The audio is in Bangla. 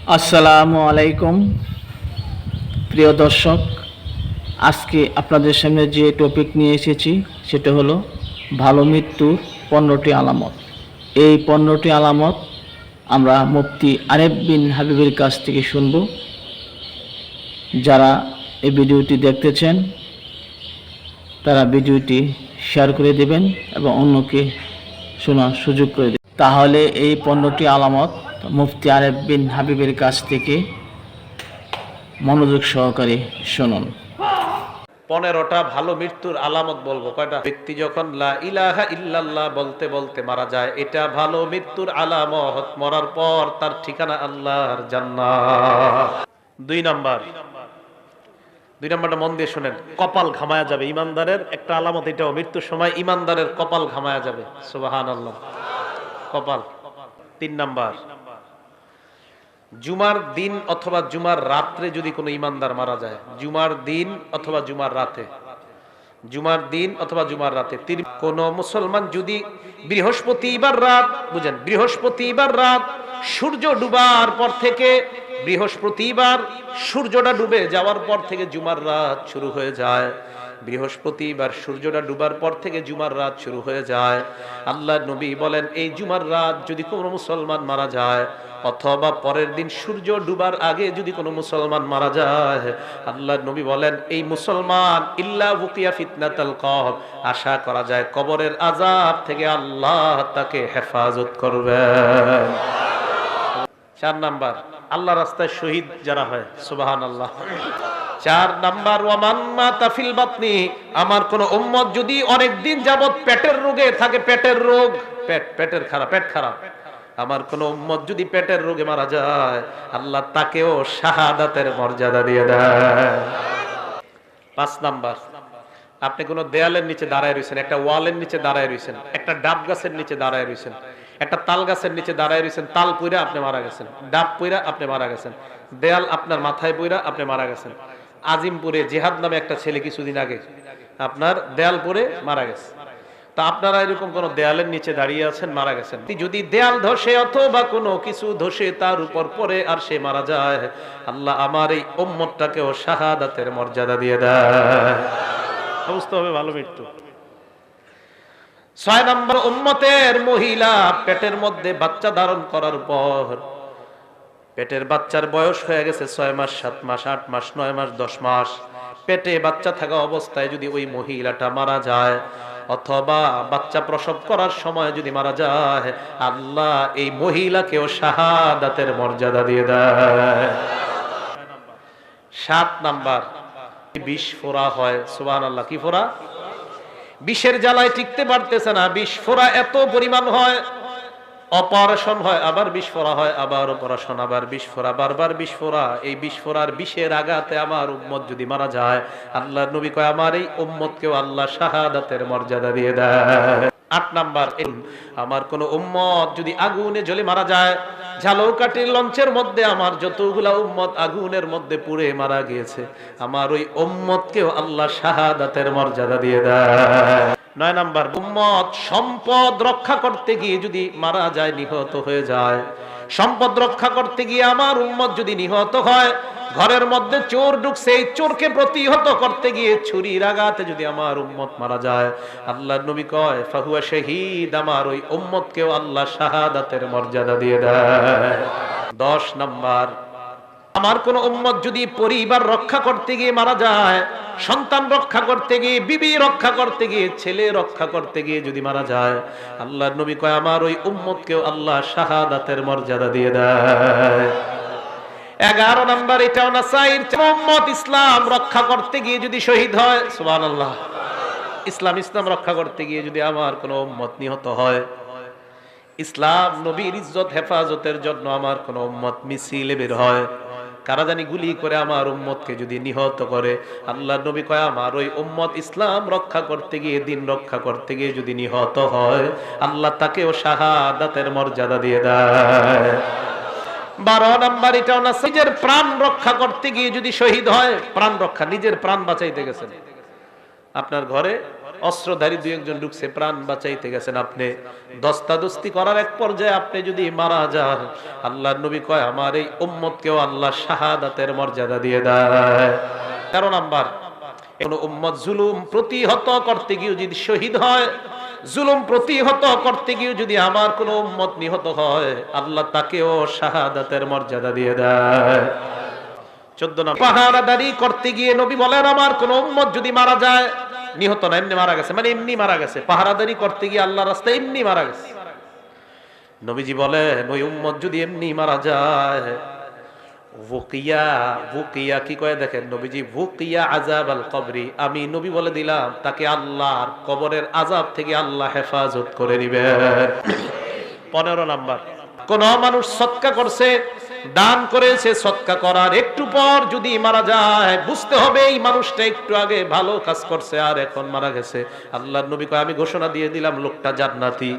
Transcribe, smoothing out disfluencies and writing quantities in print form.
আসসালামু আলাইকুম প্রিয় দর্শক, আজকে আপনাদের সামনে যে টপিক নিয়ে এসেছি সেটা হলো ভালো মৃত্যুর 15টি আলামত। এই 15টি আলামত আমরা মুফতি আরেফ বিন হাবিবের কাছ থেকে শুনব। যারা এই ভিডিওটি দেখতেছেন তারা ভিডিওটি শেয়ার করে দেবেন এবং অন্যকে শোনার সুযোগ করে দেবেন। তাহলে এই 15টি আলামত মুফতি আরেফ বিন হাবিবের কাছ থেকে মনোযোগ সহকারে শুনুন। 15টা ভালো মৃত্যুর আলামত বলবো। কয়টা? ব্যক্তি যখন লা ইলাহা ইল্লাল্লাহ বলতে বলতে মারা যায়, এটা ভালো মৃত্যুর আলামত। মরার পর তার ঠিকানা আল্লাহর জান্নাত। 2 নাম্বারটা মন দিয়ে শুনেন, কপাল ঘামায়া যাবে। ইমানদারের একটা আলামত এটাও, মৃত্যুর সময় ইমানদারের কপাল ঘামায়া যাবে। সুবহানাল্লাহ, কপাল। 3 নাম্বার, জুমার দিন অথবা জুমার রাত্রে যদি কোনো ইমানদার মারা যায়, জুমার দিন অথবা জুমার রাতে, জুমার দিন অথবা জুমার রাতে কোন মুসলমান যদি বৃহস্পতিবার রাত, বুঝেন, বৃহস্পতিবার রাত সূর্য ডুবার পর থেকে, বৃহস্পতিবার সূর্যটা ডুবে যাওয়ার পর থেকে জুমার রাত শুরু হয়ে যায়, বৃহস্পতিবার সূর্যটা ডুবার পর থেকে জুমার রাত শুরু হয়ে যায়। আল্লাহর নবী বলেন, এই জুমার রাত যদি কোনো মুসলমান মারা যায় অথবা পরের দিন সূর্য ডুবার আগে যদি কোনো মুসলমান মারা যায়, আল্লাহর নবী বলেন এই মুসলমান ইল্লা বুকিয়া ফিতনাতাল কবর, আশা করা যায় কবরের আযাব থেকে আল্লাহ তাকে হেফাজত করবেন। 4 নাম্বার, আল্লাহ রাস্তায় শহীদ যারা হয়, সুবহানাল্লাহ। 4 নাম্বার, ওয়ামান মাতা ফিল বাতনি, আমার কোন উম্মত যদি অনেক দিন যাবত পেটের রোগে থাকে, পেটের রোগ, পেটের খারাপ, পেট খারাপ, আমার কোন উম্মত যদি পেটের রোগে মারা যায়, আল্লাহ তাকেও শাহাদাতের মর্যাদা দিয়ে দেয়। 5 নাম্বার, আপনি কোন দেয়ালের নিচে দাঁড়ায় রয়েছেন, একটা ওয়ালের নিচে দাঁড়ায় রয়েছেন, একটা ডাব গাছের নিচে দাঁড়ায় রয়েছেন, একটা তাল গাছের নিচে দাঁড়ায় রয়েছেন, তাল পইরা আপনি মারা গেছেন, ডাব পইরা আপনি মারা গেছেন, দেয়াল আপনার মাথায় পইরা আপনি মারা গেছেন। আজিমপুরে জিহাদ নামে একটা ছেলে কিছুদিন আগে আপনার দেয়াল পরে মারা গেছে। তা আপনারা এরকম কোন দেয়ালের নিচে দাঁড়িয়ে আছেন, মারা গেছেন, যদি দেয়াল ধসে অথবা কোনো কিছু ধসে তার উপর পড়ে আর সে মারা যায়, আল্লাহ আমার এই উম্মতটাকেও শাহাদাতের মর্যাদা দিয়ে দেয়। বুঝতে হবে ভালো মৃত্যু। 6 নম্বর, উম্মতের মহিলা পেটের মধ্যে বাচ্চা ধারণ করার পর, পেটের বাচ্চার বয়স হয়ে গেছে 6 মাস, 7 মাস, 8 মাস, 9 মাস, 10 মাস, পেটে বাচ্চা থাকা অবস্থায় যদি ওই মহিলাটা মারা যায় অথবা বাচ্চা প্রসব করার সময় যদি মারা যায়, আল্লাহ এই মহিলাকেও শাহাদাতের মর্যাদা দিয়ে দেয়। 7 নাম্বার, বিষ ফোড়া হয়। সুবহানাল্লাহ, কি ফোড়া? বিষের জ্বালায় টিকতে পারতেছে না, বিষ ফোড়া এত পরিমাণ হয়, অপারেশন হয়, আবার বিষ ফোড়া হয়, আবার অপারেশন, আবার বিষ ফোড়া, বারবার বিষ ফোড়া। এই বিষ ফোড়ার বিষের আঘাতে আমার উম্মত যদি মারা যায়, আল্লাহর নবী কয় আমার এই উম্মতকেও আল্লাহ শাহাদাতের মর্যাদা দিয়ে দেয়। 8 নাম্বার, আমার কোন উম্মত যদি আগুনে জ্বলে মারা যায়, ঝালকাঠির লঞ্চের মধ্যে আমার যতগুলা উম্মত আগুনের মধ্যে পুড়ে মারা গিয়েছে, আমার ওই উম্মতকেও আল্লাহ শাহাদাতের মর্যাদা দিয়ে দেয়। 9 নাম্বার, উম্মত সম্পদ রক্ষা করতে গিয়ে যদি মারা যায়, নিহত হয়ে যায়, সম্পদ রক্ষা করতে গিয়ে আমার উম্মত যদি নিহত হয়, ঘরের মধ্যে চোর ঢুকছে, এই চোরকে প্রতিহত করতে গিয়ে ছুরির আঘাতে যদি আমার উম্মত মারা যায়, আল্লাহর নবী কয় ফাহুয়া শাহীদ, আমার ওই উম্মতকেও আল্লাহ শাহাদাতের মর্যাদা দিয়ে দেয়। 10 নাম্বার, আমার কোন উম্মত যদি পরিবার রক্ষা করতে গিয়ে মারা যায়, সন্তান রক্ষা করতে গিয়ে, বিবি রক্ষা করতে গিয়ে, ছেলে রক্ষা করতে গিয়ে যদি মারা যায়, আল্লাহর নবী কয় আমার ওই উম্মতকেও আল্লাহ শাহাদাতের মর্যাদা দিয়ে দেয়। 11 নাম্বার, এটাও নাসাইর, উম্মত ইসলাম রক্ষা করতে গিয়ে যদি শহীদ হয়, সুবহানাল্লাহ, ইসলাম রক্ষা করতে গিয়ে যদি আমার কোন উম্মত নিহত হয়, ইসলাম নবীর ইজ্জত হেফাজতের জন্য আমার কোন উম্মত মিছিলে বের হয়, কারা জানি গুলি করে আমার উম্মতকে যদি নিহত করে, আল্লাহর নবী কয় আমার ওই উম্মত ইসলাম রক্ষা করতে গিয়ে, দিন রক্ষা করতে গিয়ে যদি নিহত হয়, আল্লাহ তাকেও শাহাদাতের মর্যাদা দিয়ে দেয়। 12 নাম্বার, এটাও না, নিজের প্রাণ রক্ষা করতে গিয়ে যদি শহীদ হয়, প্রাণ রক্ষা, নিজের প্রাণ বাঁচাইতে গেছেন, আপনার ঘরে অস্ত্রধারী দুই একজন ঢুকছে, প্রাণ বাঁচাইতে গেছেন আপনি, দস্তাদস্তি করার এক পর্যায়ে আপনি যদি মারা যান, আল্লাহর নবী কয় আমার এই উম্মতকেও আল্লাহ শাহাদাতের মর্যাদা দিয়ে দেয়। 13 নাম্বার, কোন উম্মত জুলুম প্রতিহত করতে গিয়ে যদি শহীদ হয়, জুলুম প্রতিহত করতে গিয়ে যদি আমার কোন উম্মত নিহত হয়, আল্লাহ তাকেও শাহাদাতের মর্যাদা দিয়ে দেয়। 14 নম্বর, পাহারাদারি করতে গিয়ে নবী বলেন আমার কোন উম্মত যদি মারা যায়, নিহত না এমনি মারা গেছে, মানে এমনি মারা গেছে, পাহারাদারি করতে গিয়ে আল্লাহর রাস্তায় এমনি মারা গেছে, নবীজি বলেন ওই উম্মত যদি এমনি মারা যায়, বুকিয়া, বুকিয়া কি কয় দেখেন নবীজি, বুকিয়া আযাবাল কবরি, আমি নবী বলে দিলাম তাকে আল্লাহর কবরের আযাব থেকে আল্লাহ হেফাজত করে নেবেন। 15 নাম্বার, কোন মানুষ সদকা করছে, দান করেছে, সদকা করার একটু পর যদি মারা যায়, বুঝতে হবে এই মানুষটা একটু আগে ভালো কাজ করছে আর এখন মারা গেছে, আল্লাহর নবী কয় আমি ঘোষণা দিয়ে দিলাম লোকটা জান্নাতি।